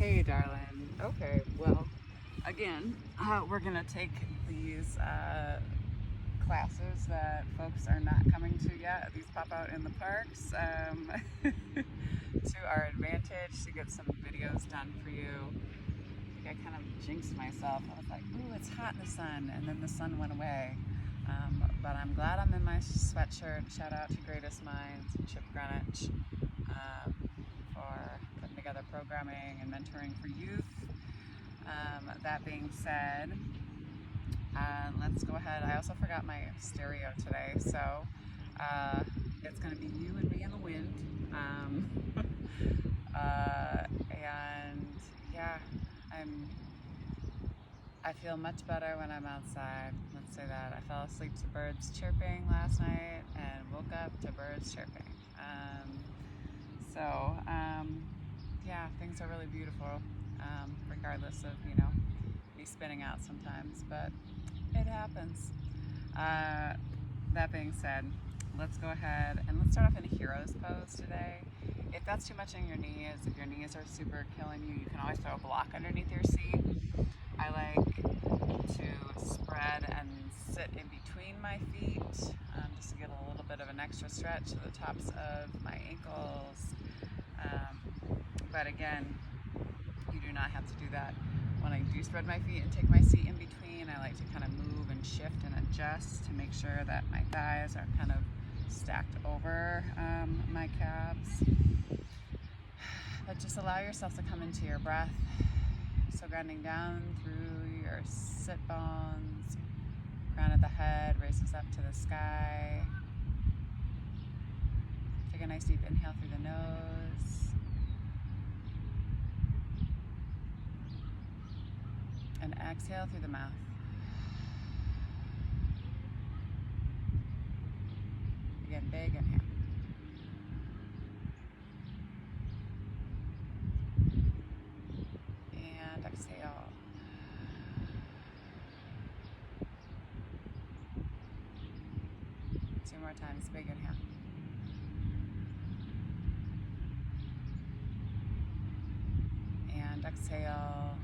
Hey, darling. Okay, well, again, we're going to take these classes that folks are not coming to yet. These pop out in the parks to our advantage to get some videos done for you. I think I kind of jinxed myself. I was like, ooh, it's hot in the sun, and then the sun went away. But I'm glad I'm in my sweatshirt. Shout out to Greatest Minds and Chip Greenwich for putting together programming and mentoring for youth. That being said, let's go ahead. I also forgot my stereo today, so it's going to be you and me in the wind. And yeah, I feel much better when I'm outside. Let's say that. I fell asleep to birds chirping last night and woke up to birds chirping. Yeah, things are really beautiful, regardless of, me spinning out sometimes, but it happens. That being said, let's go ahead and let's start off in a hero's pose today. If that's too much on your knees, if your knees are super killing you, you can always throw a block underneath your seat. I like to spread and sit in between my feet, just to get a little bit of an extra stretch to the tops of my ankles. But again, you do not have to do that. When I do spread my feet and take my seat in between, I like to kind of move and shift and adjust to make sure that my thighs are kind of stacked over my calves. But just allow yourself to come into your breath. So grounding down through your sit bones, crown of the head raises up to the sky. Take a nice deep inhale through the nose. And exhale through the mouth. Again, big inhale. And exhale. Two more times, big inhale. And exhale.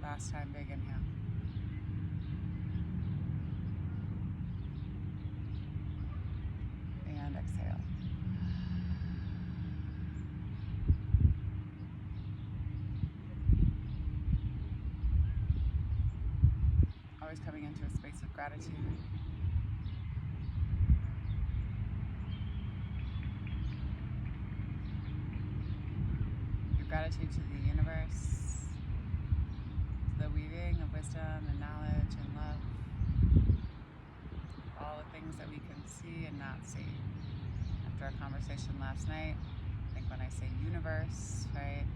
Last time, big inhale. And exhale. Always coming into a space of gratitude. Your gratitude to the universe, the weaving of wisdom and knowledge and love, all the things that we can see and not see. After our conversation last night, I think when I say universe, right,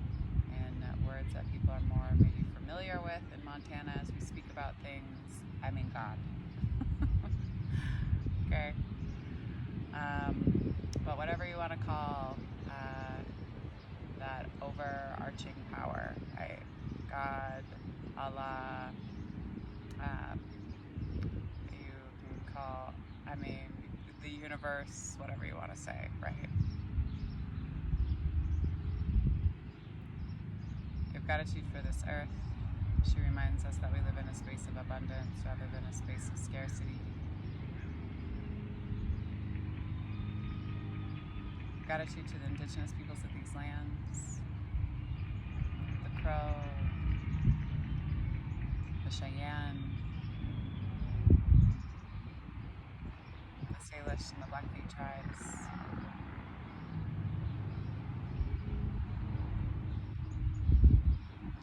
and words that people are more maybe familiar with in Montana as we speak about things, I mean God. Okay? But whatever you want to call that overarching power, right? God, Allah, you can call, the universe, whatever you want to say, right? You have gratitude for this earth. She reminds us that we live in a space of abundance rather than a space of scarcity. Gratitude to the indigenous peoples of these lands, the Crow, the Cheyenne, the Salish, and the Blackfeet tribes.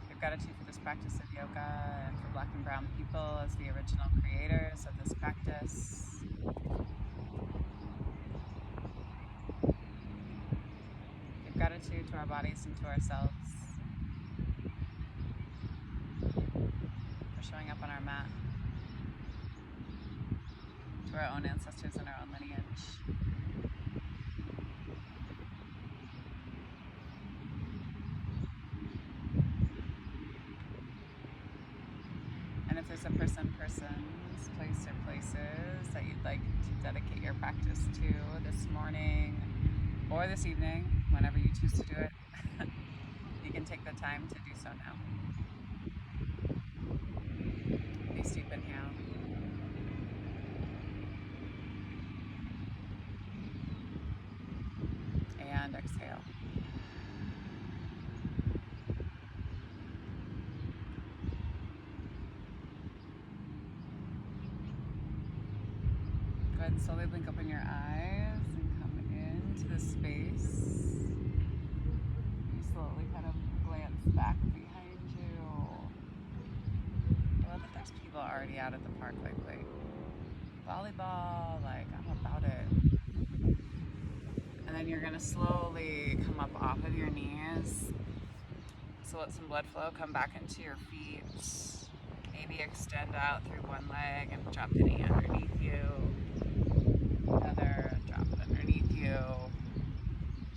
Give gratitude for this practice of yoga and for Black and Brown people as the original creators of this practice. Give gratitude to our bodies and to ourselves for showing up on our mat, to our own ancestors and our own lineage. And if there's a persons, place, or places that you'd like to dedicate your practice to this morning or this evening, whenever you choose to do it. You can take the time to do so now. Nice deep inhale. And exhale. Go ahead and slowly blink open your eyes and come into the space. You slowly kind of glance back behind you. I love that there's people already out at the park lately. Volleyball, like I'm about it. And then you're gonna slowly come up off of your knees. So let some blood flow come back into your feet. Maybe extend out through one leg and drop the knee underneath you. Another, drop it underneath you.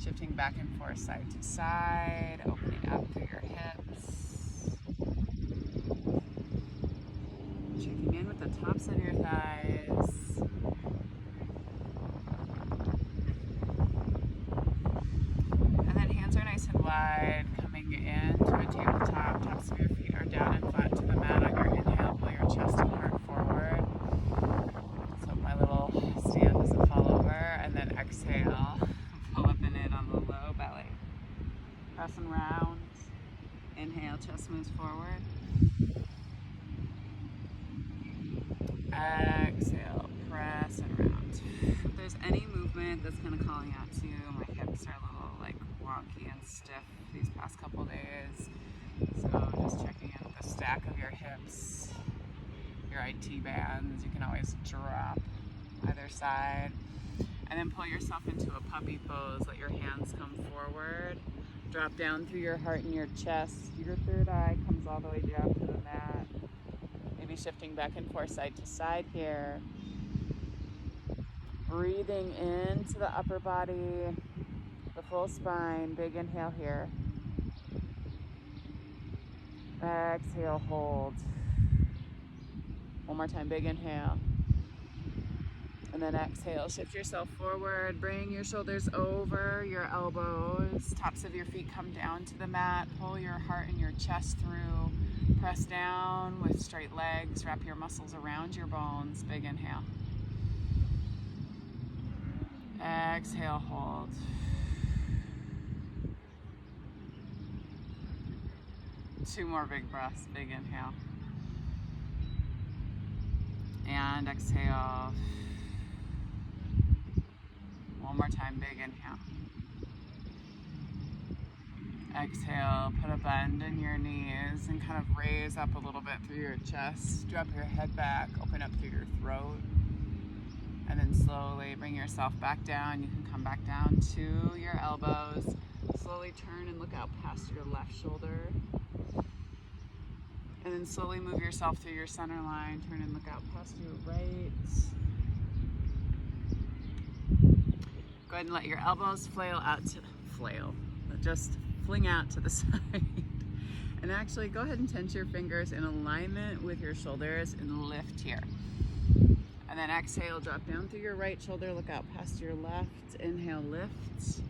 Shifting back and forth side to side, opening up through your hips. Checking in with the tops of your thighs. And then hands are nice and wide, coming into a tabletop. Tops of your feet are down and flat to the mat on your inhale. Pull your chest and heart forward. So my little stand doesn't fall over. And then exhale. Pull up and in on the low belly. Press and round. Inhale, chest moves forward. Exhale, press and round. If there's any movement that's kind of calling out to you, my hips are a little like wonky and stiff these past couple days. So just checking in with the stack of your hips, your IT bands. You can always drop either side. And then pull yourself into a puppy pose. Let your hands come forward. Drop down through your heart and your chest. Your third eye comes all the way down to the mat. Maybe shifting back and forth side to side here. Breathing into the upper body, the full spine. Big inhale here. Exhale, hold. One more time, big inhale. And then exhale, shift yourself forward, bring your shoulders over your elbows, tops of your feet come down to the mat, pull your heart and your chest through, press down with straight legs, wrap your muscles around your bones, big inhale. Exhale, hold. Two more big breaths, big inhale. And exhale. One more time, big inhale. Exhale, put a bend in your knees and kind of raise up a little bit through your chest. Drop your head back, open up through your throat. And then slowly bring yourself back down. You can come back down to your elbows. Slowly turn and look out past your left shoulder. And then slowly move yourself through your center line. Turn and look out past your right. Go ahead and let your elbows just fling out to the side. And actually go ahead and tense your fingers in alignment with your shoulders and lift here. And then exhale, drop down through your right shoulder, look out past your left. Inhale, lift.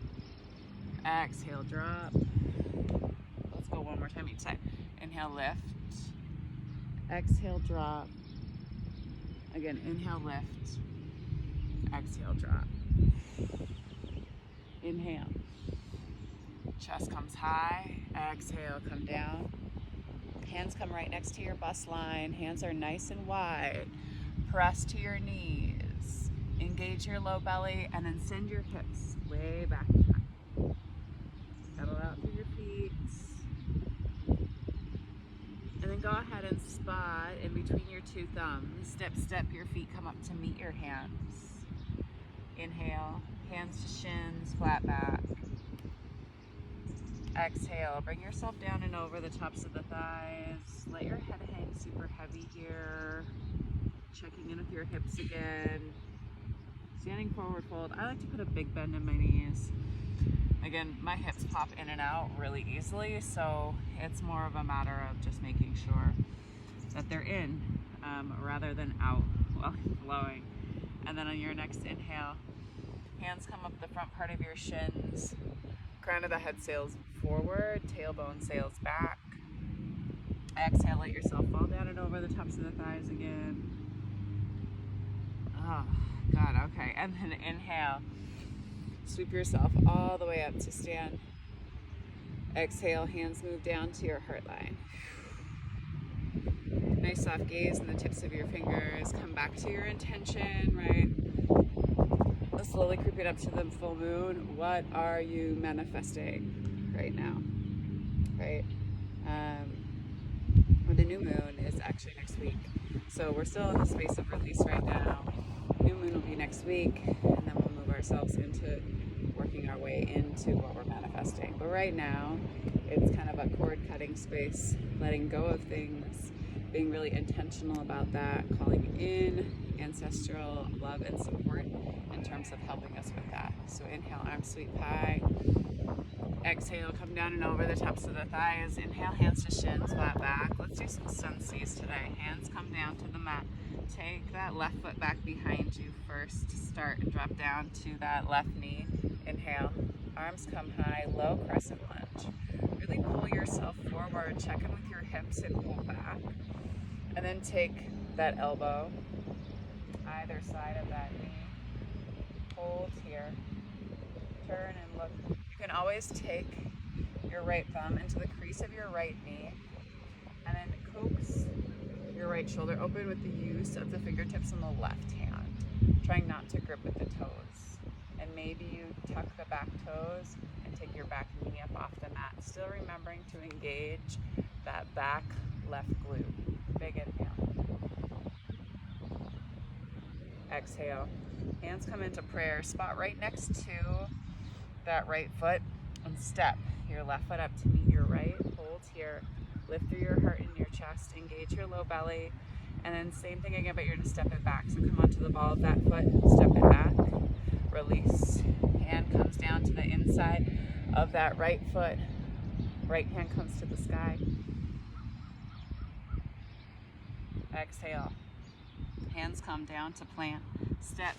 Exhale, drop. Let's go one more time each side. Inhale, lift. Exhale, drop. Again, inhale, lift. Exhale, drop. Inhale. Chest comes high. Exhale, come down. Hands come right next to your bust line. Hands are nice and wide. Press to your knees. Engage your low belly and then send your hips way back behind. Pedal out through your feet. And then go ahead and spot in between your two thumbs. Step your feet come up to meet your hands. Inhale, hands to shins, flat back. Exhale, bring yourself down and over the tops of the thighs. Let your head hang super heavy here. Checking in with your hips again. Standing forward fold. I like to put a big bend in my knees. Again, my hips pop in and out really easily, so it's more of a matter of just making sure that they're in rather than out while flowing. And then on your next inhale, hands come up the front part of your shins. Crown of the head sails forward, tailbone sails back. Exhale, let yourself fall down and over the tops of the thighs again. Oh, God, okay. And then inhale. Sweep yourself all the way up to stand. Exhale, hands move down to your heart line. Nice soft gaze and the tips of your fingers. Come back to your intention, right? Slowly creeping up to the full moon. What are you manifesting right now, right? The new moon is actually next week. So we're still in the space of release right now. New moon will be next week, and then we'll move ourselves into working our way into what we're manifesting. But right now, it's kind of a cord cutting space, letting go of things, being really intentional about that, calling in ancestral love and support in terms of helping us with that. So inhale, arms sweep high. Exhale, come down and over the tops of the thighs. Inhale, hands to shins, flat back. Let's do some sun seas today. Hands come down to the mat. Take that left foot back behind you first. Start and drop down to that left knee. Inhale, arms come high, low crescent lunge. Really pull yourself forward. Check in with your hips and pull back. And then take that elbow either side of that knee. Hold here. Turn and look. You can always take your right thumb into the crease of your right knee and then coax your right shoulder open with the use of the fingertips on the left hand, trying not to grip with the toes. And maybe you tuck the back toes and take your back knee up off the mat, still remembering to engage that back left glute. Big inhale. Exhale. Hands come into prayer. Spot right next to that right foot and step your left foot up to meet your right. Hold here. Lift through your heart and your chest. Engage your low belly. And then same thing again, but you're going to step it back. So come onto the ball of that foot. Step it back. Release. Hand comes down to the inside of that right foot. Right hand comes to the sky. Exhale. Hands come down to plant. Step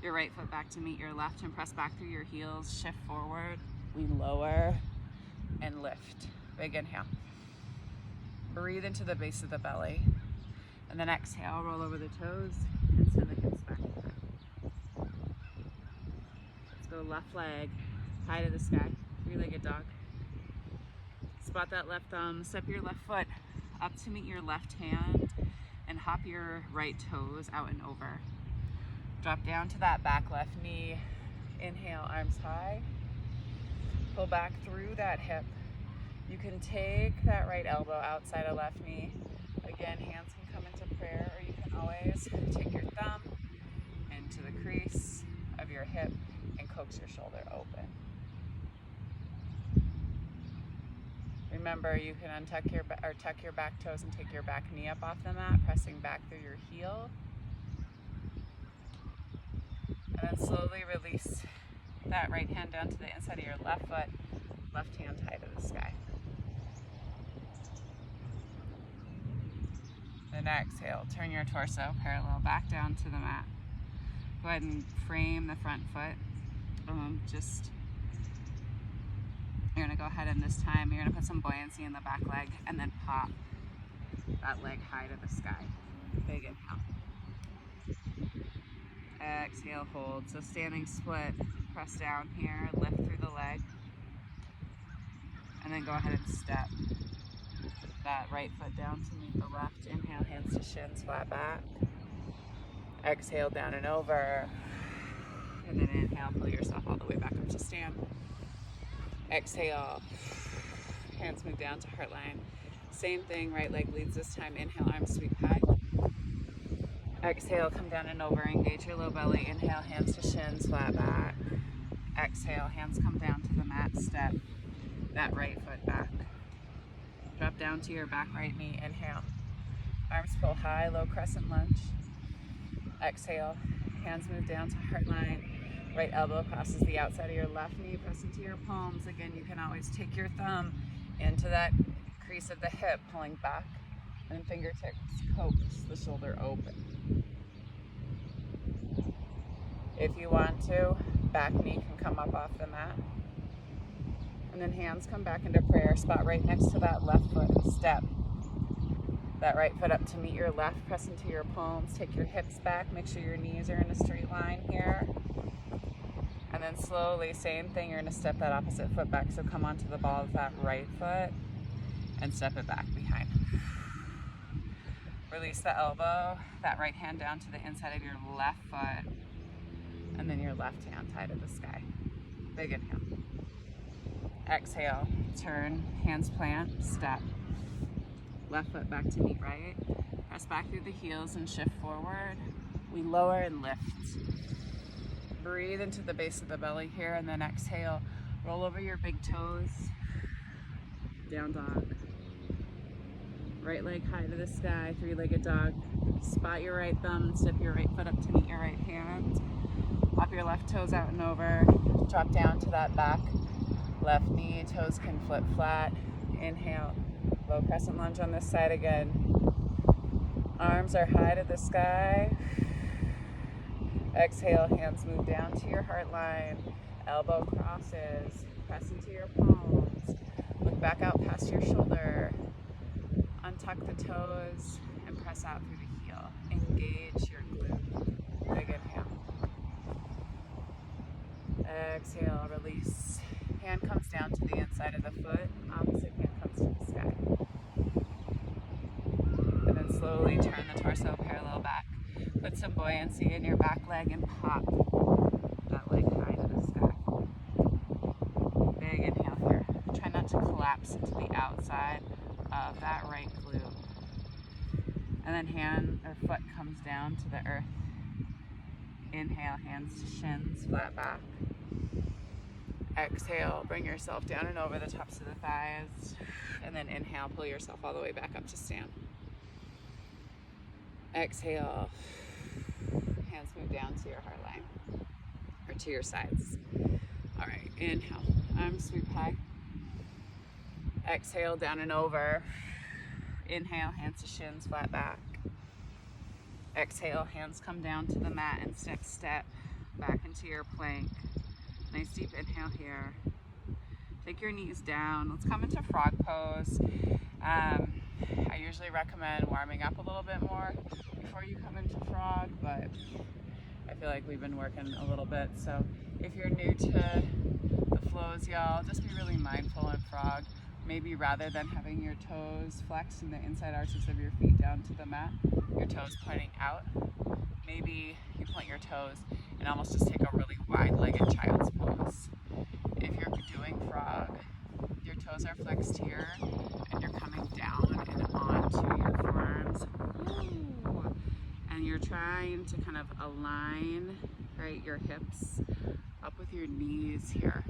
your right foot back to meet your left and press back through your heels. Shift forward. We lower and lift. Big inhale. Breathe into the base of the belly. And then exhale, roll over the toes and send the hips back. Let's go left leg, high to the sky. Three-legged dog. Spot that left thumb. Step your left foot up to meet your left hand and hop your right toes out and over. Drop down to that back left knee. Inhale, arms high. Pull back through that hip. You can take that right elbow outside of left knee. Again, hands can come into prayer, or you can always take your thumb into the crease of your hip and coax your shoulder open. Remember, you can untuck your tuck your back toes and take your back knee up off the mat, pressing back through your heel. And then slowly release that right hand down to the inside of your left foot, left hand high to the sky. Then exhale, turn your torso parallel back down to the mat. Go ahead and frame the front foot. You're gonna go ahead and this time you're gonna put some buoyancy in the back leg and then pop that leg high to the sky. Big inhale. Exhale, hold. So standing split, press down here, lift through the leg, and then go ahead and step that right foot down to meet the left. Inhale, hands to shins, flat back. Exhale, down and over. And then inhale, pull yourself all the way back up to stand. Exhale, hands move down to heart line. Same thing, right leg leads this time. Inhale, arms sweep high. Exhale, come down and over, engage your low belly. Inhale, hands to shins, flat back. Exhale, hands come down to the mat, step that right foot back. Drop down to your back right knee, inhale. Arms pull high, low crescent lunge. Exhale, hands move down to heart line. Right elbow crosses the outside of your left knee, press into your palms. Again, you can always take your thumb into that crease of the hip, pulling back, and fingertips coax the shoulder open. If you want to, back knee can come up off the mat. And then hands come back into prayer. Spot right next to that left foot. Step that right foot up to meet your left. Press into your palms. Take your hips back. Make sure your knees are in a straight line here. And then slowly, same thing, you're going to step that opposite foot back. So come onto the ball of that right foot and step it back behind. Release the elbow, that right hand down to the inside of your left foot. And then your left hand tied to the sky. Big inhale. Exhale, turn, hands plant, step. Left foot back to meet right. Press back through the heels and shift forward. We lower and lift. Breathe into the base of the belly here, and then exhale. Roll over your big toes. Down dog. Right leg high to the sky, three-legged dog. Spot your right thumb, step your right foot up to meet your right hand. Pop your left toes out and over. Drop down to that back left knee. Toes can flip flat. Inhale. Low crescent lunge on this side again. Arms are high to the sky. Exhale, hands move down to your heart line. Elbow crosses. Press into your palms. Look back out past your shoulder. Untuck the toes and press out through the heel. Engage your glute. Big inhale. Exhale, release. Hand comes down to the inside of the foot. Opposite hand comes to the sky. And then slowly turn the torso parallel back. Put some buoyancy in your back leg and pop that leg high to the sky. Big inhale here. Try not to collapse into the outside of that right glute. And then hand or foot comes down to the earth. Inhale, hands to shins, flat back. Exhale, bring yourself down and over the tops of the thighs. And then inhale, pull yourself all the way back up to stand. Exhale. Hands move down to your heart line or to your sides. All right, inhale, arms sweep high. Exhale, down and over. Inhale, hands to shins, flat back. Exhale, hands come down to the mat and step back into your plank. Nice deep inhale here. Take your knees down. Let's come into frog pose. I usually recommend warming up a little bit more before you come into frog, but I feel like we've been working a little bit. So if you're new to the flows, y'all, just be really mindful in frog. Maybe rather than having your toes flexed and the inside arches of your feet down to the mat, your toes pointing out, maybe you point your toes and almost just take a really wide-legged child's pose. If you're doing frog, your toes are flexed here and you're coming down and onto your forearms. Ooh. And you're trying to kind of align, right, your hips up with your knees here.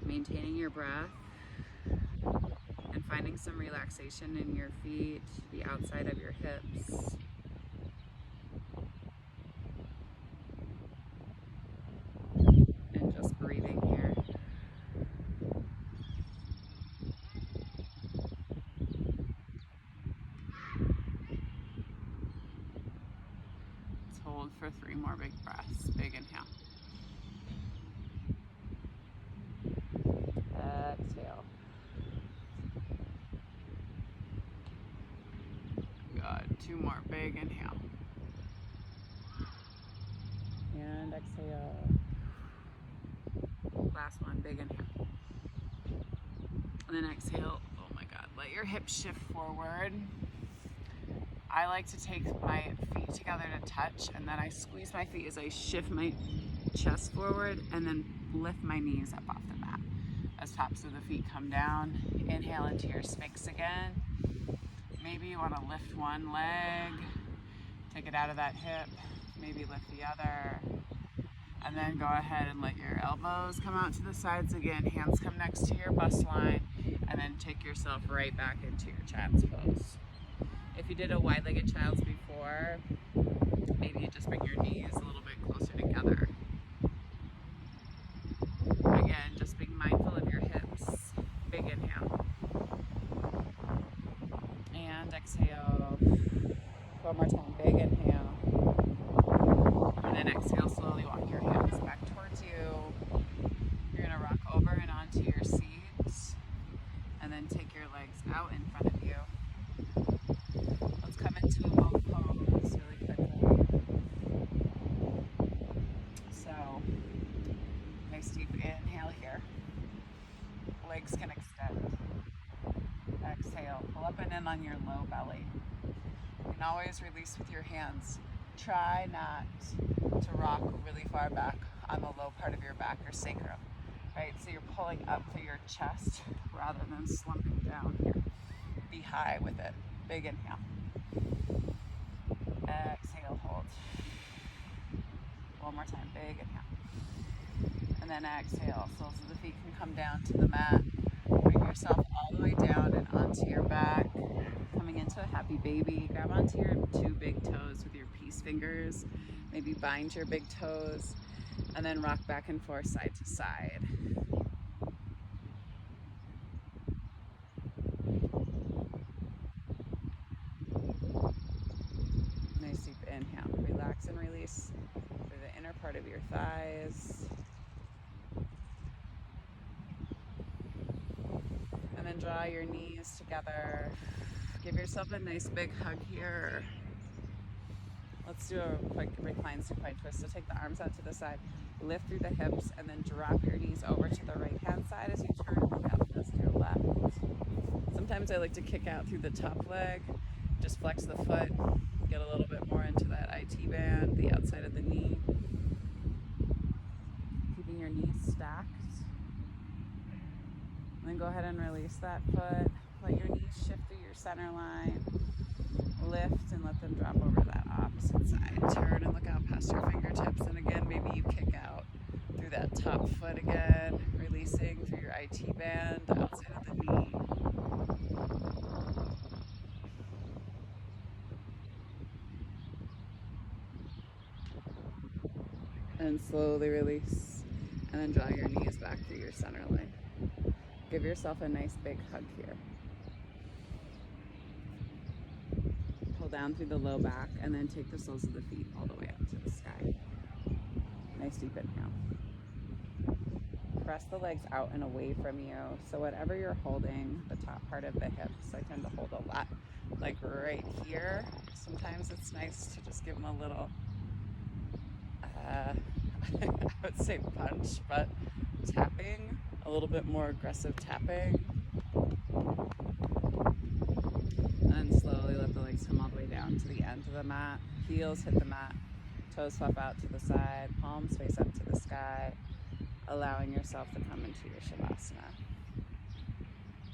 Maintaining your breath and finding some relaxation in your feet, the outside of your hips. And just breathing here. Let's hold for 3 more big breaths. Big inhale. Exhale. Good. 2 more. Big inhale. And exhale. Last one. Big inhale. And then exhale. Oh my God. Let your hips shift forward. I like to take my feet together to touch, and then I squeeze my feet as I shift my chest forward and then lift my knees up off the mat. As tops of the feet come down, inhale into your Sphinx again. Maybe you want to lift one leg, take it out of that hip, maybe lift the other, and then go ahead and let your elbows come out to the sides again. Hands come next to your bust line, and then take yourself right back into your child's pose. If you did a wide-legged child's before, maybe you just bring your knees a little bit closer together. Again, just being mindful of your hips. Big inhale. And exhale. One more time. Big inhale. And then exhale, slowly walk your hands back towards you. You're going to rock over here. Legs can extend. Exhale, pull up and in on your low belly. You can always release with your hands. Try not to rock really far back on the low part of your back or sacrum, right? So you're pulling up through your chest rather than slumping down here. Be high with it. Big inhale. Exhale, hold. One more time, big inhale. And then exhale, soles of the feet can come down to the mat. Bring yourself all the way down and onto your back. Coming into a happy baby. Grab onto your two big toes with your peace fingers. Maybe bind your big toes. And then rock back and forth side to side. Nice deep inhale. Relax and release through the inner part of your thighs. And then draw your knees together. Give yourself a nice big hug here. Let's do a quick recline supine twist. So take the arms out to the side, lift through the hips, and then drop your knees over to the right hand side as you turn and look out past your left. Sometimes I like to kick out through the top leg, just flex the foot, get a little bit more into that IT band, the outside of the knee. Keeping your knees stacked. And then go ahead and release that foot. Let your knees shift through your center line. Lift and let them drop over that opposite side. Turn and look out past your fingertips. And again, maybe you kick out through that top foot again, releasing through your IT band, the outside of the knee. And slowly release. And then draw your knees back through your center line. Give yourself a nice big hug here. Pull down through the low back and then take the soles of the feet all the way up to the sky. Nice deep inhale. Press the legs out and away from you. So whatever you're holding, the top part of the hips, I tend to hold a lot like right here. Sometimes it's nice to just give them a little, I would say punch, but tapping, a little bit more aggressive tapping. And slowly let the legs come all the way down to the end of the mat. Heels hit the mat, toes flop out to the side, palms face up to the sky, allowing yourself to come into your Shavasana.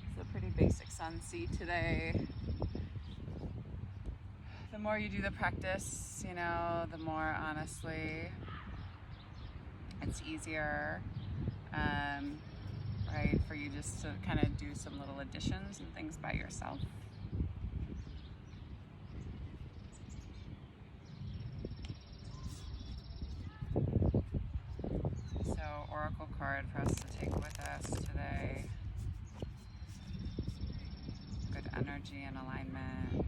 It's a pretty basic sun seat today. The more you do the practice, the more honestly it's easier, right, for you just to kind of do some little additions and things by yourself. So, oracle card for us to take with us today. Good energy and alignment.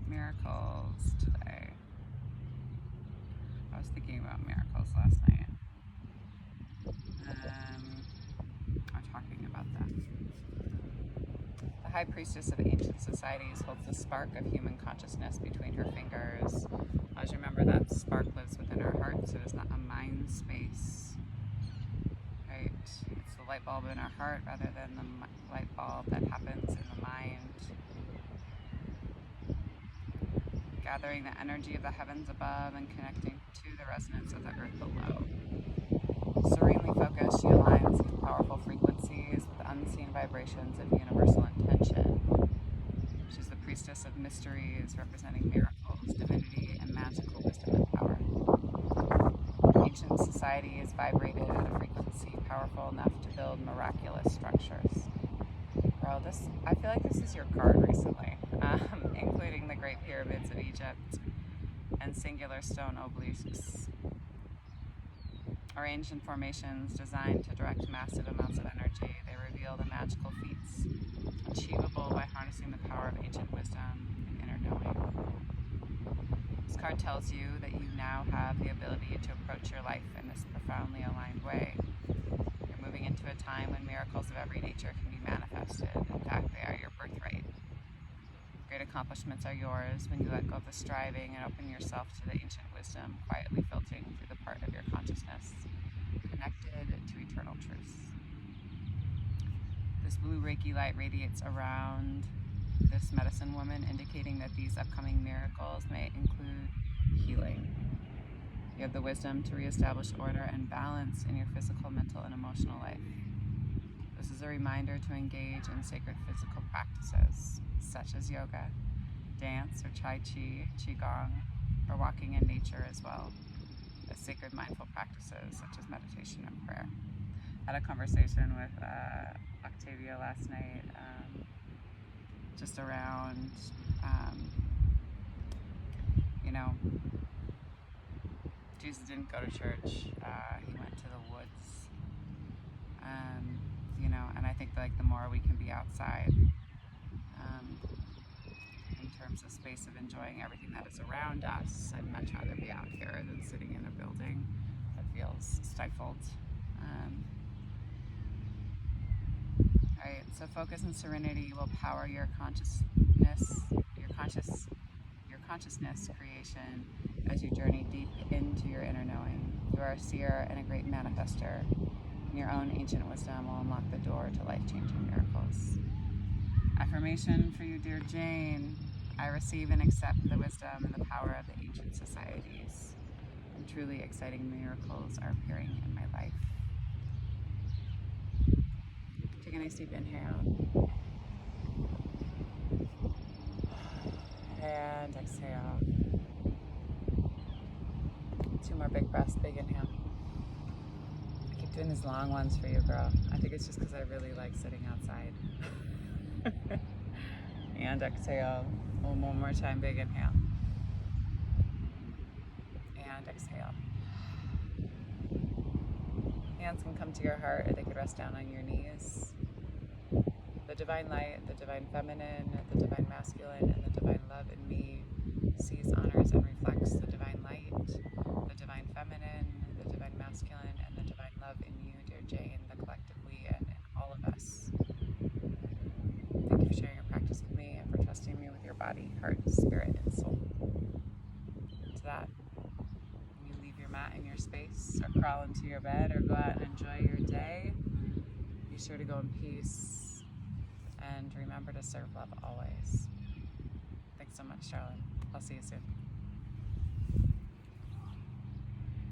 Miracles today. I was thinking about miracles last night. I'm talking about that. The High Priestess of Ancient Societies holds the spark of human consciousness between her fingers. Always remember that spark lives within our hearts. It is not a mind space. Right? It's the light bulb in our heart rather than the light bulb that happens in the mind. Gathering the energy of the heavens above and connecting to the resonance of the earth below. Serenely focused, she aligns with powerful frequencies with unseen vibrations of universal intention. She's the priestess of mysteries, representing miracles, divinity, and magical wisdom and power. ancient societies vibrated at a frequency powerful enough to build miraculous structures. Bro, I feel like this is your card recently, including the Great Pyramids of Egypt and singular stone obelisks, or ancient formations designed to direct massive amounts of energy. They reveal the magical feats achievable by harnessing the power of ancient wisdom and inner knowing. This card tells you that you now have the ability to approach your life in this profoundly aligned way. You're moving into a time when miracles of every nature can be manifested. In fact, they are your birthright. Great accomplishments are yours when you let go of the striving and open yourself to the ancient wisdom quietly filtering through the part of your consciousness connected to eternal truths. This blue Reiki light radiates around this medicine woman, indicating that these upcoming miracles may include healing. You have the wisdom to reestablish order and balance in your physical, mental, and emotional life. This is a reminder to engage in sacred physical practices, such as yoga, dance, or tai chi, qigong, or walking in nature, as well as sacred mindful practices, such as meditation and prayer. I had a conversation with Octavia last night, just around, Jesus didn't go to church, he went to the woods, and I think like the more we can be outside, in terms of space of enjoying everything that is around us, I'd much rather be out here than sitting in a building that feels stifled. Alright, so focus and serenity will power your consciousness creation as you journey deep into your inner knowing. You are a seer and a great manifester, and your own ancient wisdom will unlock the door to life-changing miracles. Affirmation for you, dear Jane. I receive and accept the wisdom and the power of the ancient societies, and truly exciting miracles are appearing in my life. Take a nice deep inhale. And exhale. 2 more big breaths, big inhale. I keep doing these long ones for you, girl. I think it's just because I really like sitting outside. And exhale. One more time, big inhale. And exhale. Hands can come to your heart, or they could rest down on your knees. The divine light, the divine feminine, the divine masculine, and the divine love in me sees, honors, and reflects the divine light, the divine feminine, the divine masculine, and the divine love in you, dear Jane, the collective we, and in all of us. Thank you for sharing your practice with me and for trusting me with your body, heart, spirit, and soul. To that, when you leave your mat in your space, or crawl into your bed, or go out and enjoy your day, be sure to go in peace. And remember to serve love always. Thanks so much, Charlotte. I'll see you soon.